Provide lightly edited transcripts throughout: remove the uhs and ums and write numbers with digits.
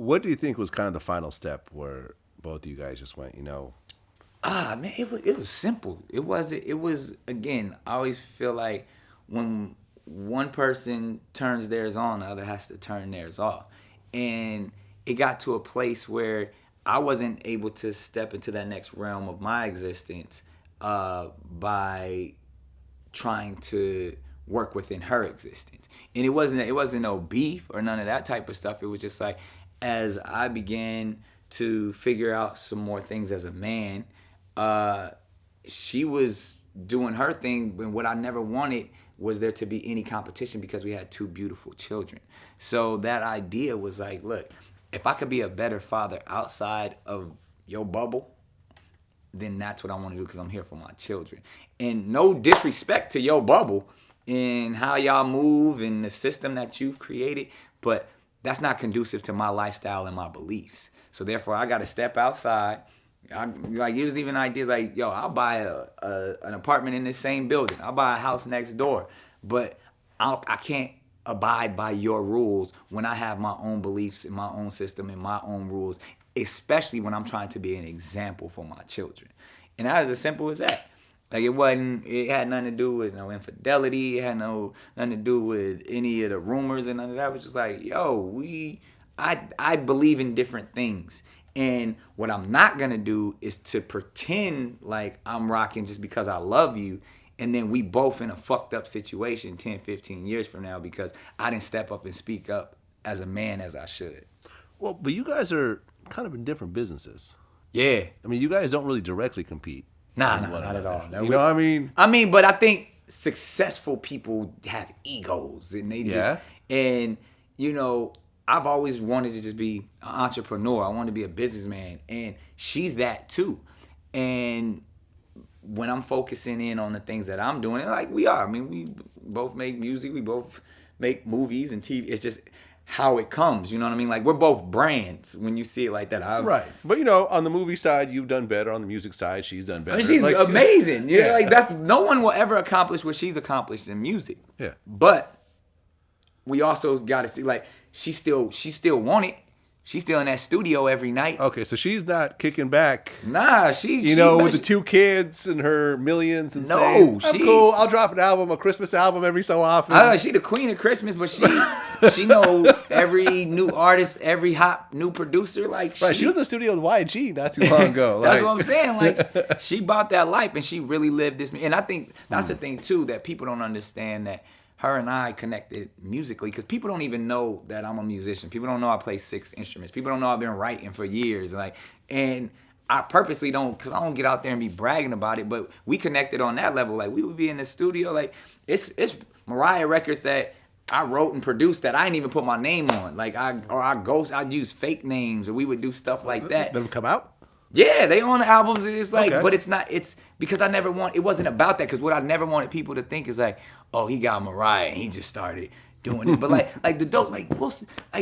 what do you think was kind of the final step where both of you guys just went, Man, it was simple. It was again, I always feel like when one person turns theirs on, the other has to turn theirs off. And it got to a place where I wasn't able to step into that next realm of my existence by trying to work within her existence. And it wasn't no beef or none of that type of stuff. It was just like, as I began to figure out some more things as a man, she was doing her thing, and what I never wanted was there to be any competition because we had two beautiful children. So that idea was like, look, if I could be a better father outside of your bubble, then that's what I want to do because I'm here for my children. And no disrespect to your bubble and how y'all move and the system that you've created, but that's not conducive to my lifestyle and my beliefs. So therefore, I got to step outside. It was even ideas like, yo, I'll buy an apartment in the same building. I'll buy a house next door. But I can't abide by your rules when I have my own beliefs and my own system and my own rules, especially when I'm trying to be an example for my children. And that was as simple as that. Like it had nothing to do with no infidelity. It had nothing to do with any of the rumors and none of that. It was just like, yo, I believe in different things. And what I'm not going to do is to pretend like I'm rocking just because I love you. And then we both in a fucked up situation 10, 15 years from now because I didn't step up and speak up as a man as I should. Well, but you guys are kind of in different businesses. Yeah. I mean, you guys don't really directly compete. Nah, not at all. No, you know what I mean? I mean, but I think successful people have egos and they just, and I've always wanted to just be an entrepreneur. I want to be a businessman, and she's that too. And when I'm focusing in on the things that I'm doing, like we are. I mean, we both make music, we both make movies and TV. It's just how it comes, you know what I mean? Like we're both brands when you see it like that. Right. But on the movie side, you've done better. On the music side, she's done better. I mean, she's amazing. Yeah, like that's no one will ever accomplish what she's accomplished in music. Yeah. But we also got to see like she still want it. She's still in that studio every night. Okay, so she's not kicking back. Nah, she with the two kids and her millions and saying, I'm cool. I'll drop an album, a Christmas album every so often. She the queen of Christmas, but she know every new artist, every hot new producer. Like right, she was in the studio with YG not too long ago. That's what I'm saying. Like she bought that life and she really lived this. And I think that's the thing too that people don't understand that. Her and I connected musically because people don't even know that I'm a musician. People don't know I play 6 instruments. People don't know I've been writing for years. And I purposely don't, because I don't get out there and be bragging about it. But we connected on that level. Like we would be in the studio. Like it's Mariah records that I wrote and produced that I didn't even put my name on. Like I'd use fake names or we would do stuff like that. They would come out? Yeah, they on the albums. It's like, okay. But it's not. It's because it wasn't about that. Because what I never wanted people to think is like, oh, he got Mariah and he just started doing it. But like the dope, like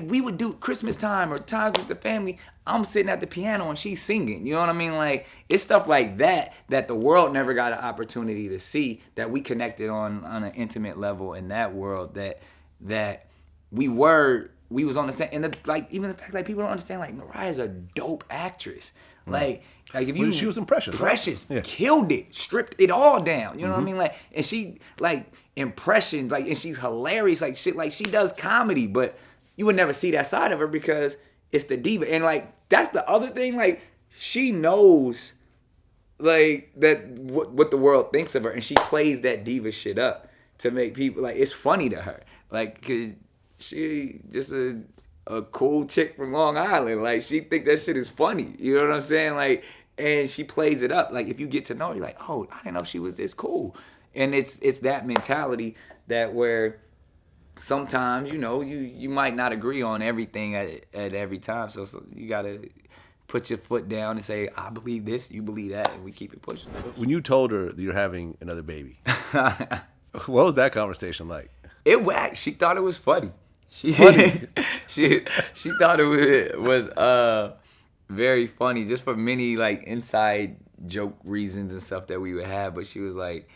we would do Christmas time or times with the family. I'm sitting at the piano and she's singing. You know what I mean? Like it's stuff like that the world never got an opportunity to see. That we connected on an intimate level in that world. That we was on the same. And even the fact like people don't understand like Mariah's a dope actress. Like if you she was impressive. Precious, right? Killed it, stripped it all down. You know what I mean? Like, and she impressions, and she's hilarious. Like shit, like she does comedy, but you would never see that side of her because it's the diva. And that's the other thing. Like she knows, that what the world thinks of her, and she plays that diva shit up to make people it's funny to her. Cause she just a cool chick from Long Island. Like she think that shit is funny. You know what I'm saying? And she plays it up. Like if you get to know her, you're like, oh, I didn't know she was this cool. And it's that mentality that where sometimes, you might not agree on everything at every time. So you gotta put your foot down and say, I believe this, you believe that, and we keep it pushing. When you told her that you're having another baby, what was that conversation like? It whacked. She thought it was funny. She thought it was very funny just for many inside joke reasons and stuff that we would have. But she was like,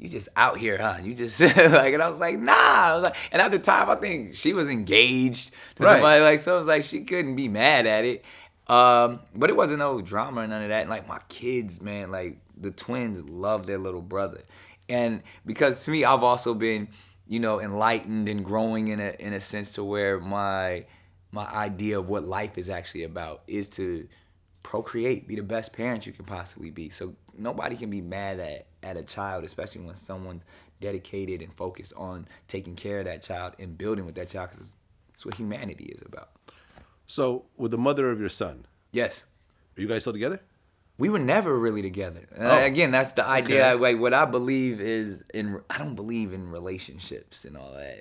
you just out here, huh? You just like, and I was like, nah. I was like, and at the time, I think she was engaged to somebody, like, so it was like she couldn't be mad at it. But it wasn't no drama or none of that. And like my kids, man, like the twins love their little brother, and because to me, I've also been, enlightened and growing in a sense to where my idea of what life is actually about is to procreate, be the best parent you can possibly be. So nobody can be mad at a child, especially when someone's dedicated and focused on taking care of that child and building with that child, because it's what humanity is about. So with the mother of your son, yes, are you guys still together? We were never really together. Again, that's the idea. Okay. Like what I believe is I don't believe in relationships and all that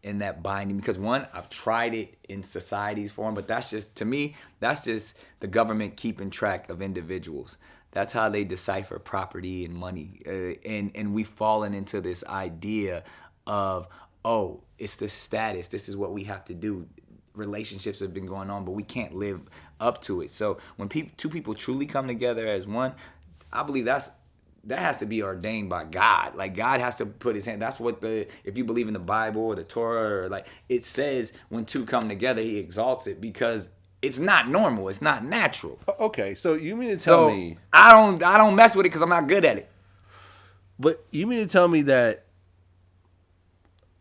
and that binding, because one, I've tried it in society's form, but that's just, to me, that's just the government keeping track of individuals. That's how they decipher property and money. And we've fallen into this idea of, oh, it's the status. This is what we have to do. Relationships have been going on, but we can't live up to it. So when two people truly come together as one, I believe that has to be ordained by God. Like God has to put his hand. That's what if you believe in the Bible or the Torah, or like it says, when two come together, he exalts it, because it's not normal. It's not natural. Okay, so you mean to tell me I don't mess with it because I'm not good at it. But you mean to tell me that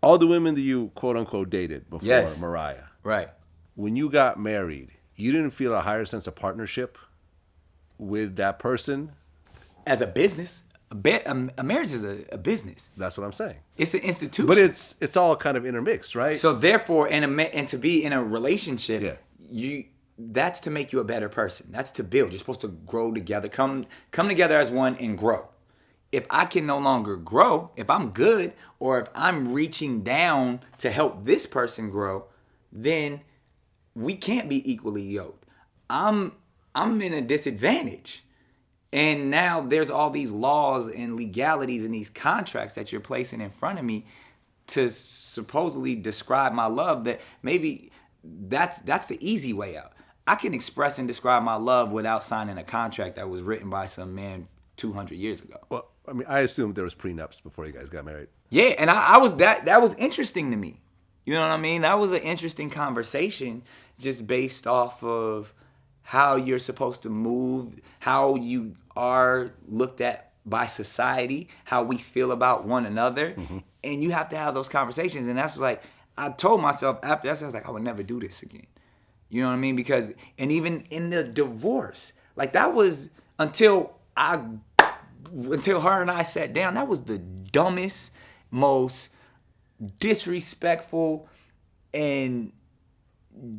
all the women that you quote unquote dated before Mariah, right, when you got married, you didn't feel a higher sense of partnership with that person? As a business, a marriage is a business. That's what I'm saying. It's an institution. But it's all kind of intermixed, right? So therefore, and to be in a relationship, that's to make you a better person. That's to build. You're supposed to grow together, come together as one and grow. If I can no longer grow, if I'm good, or if I'm reaching down to help this person grow, then we can't be equally yoked. I'm in a disadvantage. And now there's all these laws and legalities and these contracts that you're placing in front of me to supposedly describe my love, that maybe that's the easy way out. I can express and describe my love without signing a contract that was written by some man 200 years ago. Well, I mean, I assumed there was prenups before you guys got married. Yeah, and I was that was interesting to me. You know what I mean? That was an interesting conversation, just based off of how you're supposed to move, how you are looked at by society, how we feel about one another. Mm-hmm. And you have to have those conversations. And that's like, I told myself after that, I was like, I would never do this again. You know what I mean? Because, and even in the divorce, like that was until her and I sat down, that was the dumbest, most disrespectful and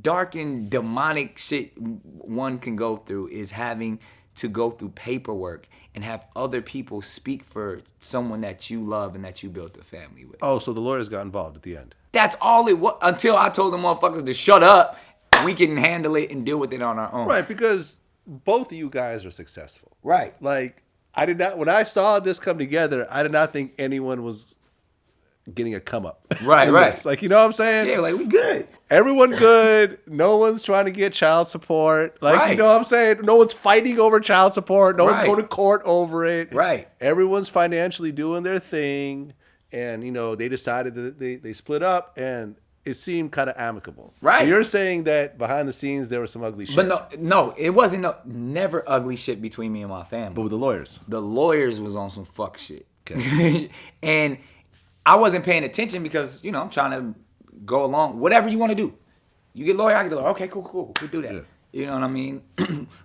dark and demonic shit one can go through, is having to go through paperwork and have other people speak for someone that you love and that you built a family with. Oh, so the lawyers got involved at the end. That's all it was, until I told the motherfuckers to shut up. We can handle it and deal with it on our own. Right, because both of you guys are successful. Right. Like, I did not, when I saw this come together, I did not think anyone was getting a come up. Right. Like, you know what I'm saying? Yeah, like we good. Everyone good. No one's trying to get child support. Like, you know what I'm saying? No one's fighting over child support. No one's going to court over it. Right. Everyone's financially doing their thing. And, they decided that they split up, and it seemed kind of amicable. Right. But you're saying that behind the scenes there was some ugly shit. But no, it wasn't never ugly shit between me and my family. But with the lawyers. The lawyers was on some fuck shit. Okay. And I wasn't paying attention because, I'm trying to go along. Whatever you want to do. You get a lawyer, I get a lawyer. Okay, cool. We do that. Yeah. You know what I mean?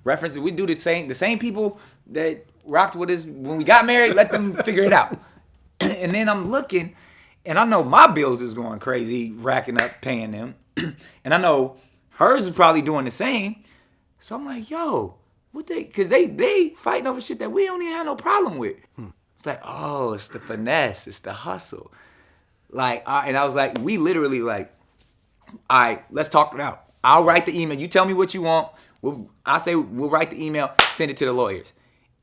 References, we do the same people that rocked with us when we got married, let them figure it out. And then I'm looking, and I know my bills is going crazy, racking up, paying them. And I know hers is probably doing the same. So I'm like, yo, because they fighting over shit that we don't even have no problem with. It's like, oh, it's the finesse, it's the hustle. Like, and I was like, we literally like, all right, let's talk it out. I'll write the email. You tell me what you want. I say we'll write the email, send it to the lawyers.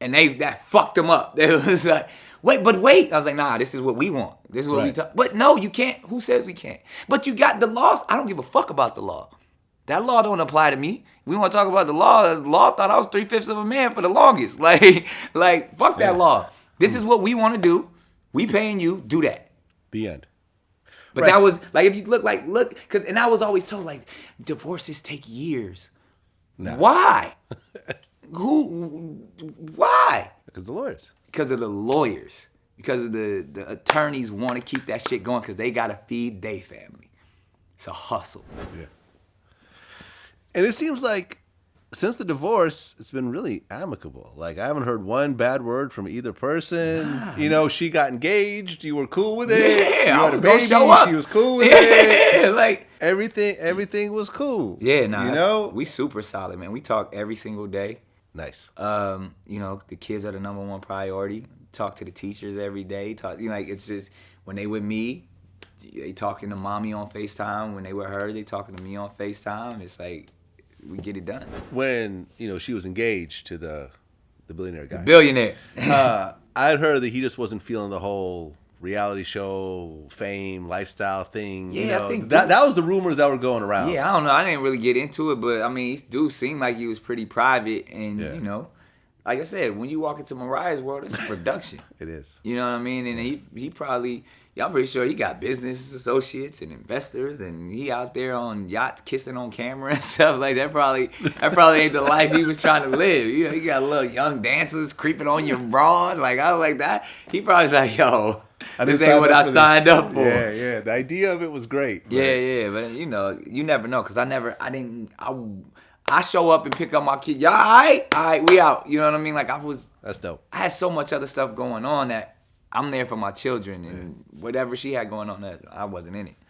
And that fucked them up. They was like, wait. I was like, nah, this is what we want. This is what we talk. But no, you can't. Who says we can't? But you got the laws. I don't give a fuck about the law. That law don't apply to me. We want to talk about the law. The law thought I was 3/5 of a man for the longest. Like fuck that law. This is what we want to do. We paying you, do that. The end. But that was like, if you look, because, and I was always told, like, divorces take years. No. Why? Why? Because the lawyers. Because of the lawyers. Because of the attorneys want to keep that shit going because they got to feed their family. It's a hustle. Yeah. And it seems like since the divorce, it's been really amicable. Like, I haven't heard one bad word from either person. Nah. You know, she got engaged. You were cool with it. Yeah, you had a baby. She was cool with it. Yeah, like everything was cool. Yeah, nah, you know, we super solid, man. We talk every single day. Nice. You know, the kids are the number one priority. Talk to the teachers every day. Talk, you know, like, it's just when they with me, they talking to mommy on FaceTime. When they with her, they talking to me on FaceTime. It's like, we get it done. When, you know, she was engaged to the billionaire guy. The billionaire. I'd heard that he just wasn't feeling the whole reality show, fame, lifestyle thing. Yeah, you know, I think that was the rumors that were going around. Yeah, I don't know. I didn't really get into it, but I mean, this dude seemed like he was pretty private, and you know, like I said, when you walk into Mariah's world, it's a production. It is. You know what I mean? And he probably, I'm pretty sure he got business associates and investors, and he out there on yachts kissing on camera and stuff like that. Probably ain't the life he was trying to live. You know, he got little young dancers creeping on your broad. Like, I was like that. He probably's like, yo, this ain't what I signed up for. Yeah. The idea of it was great. Yeah. But you know, you never know, because I show up and pick up my kid. Y'all, all right, we out. You know what I mean? Like, That's dope. I had so much other stuff going on that I'm there for my children, and whatever she had going on, that I wasn't in it.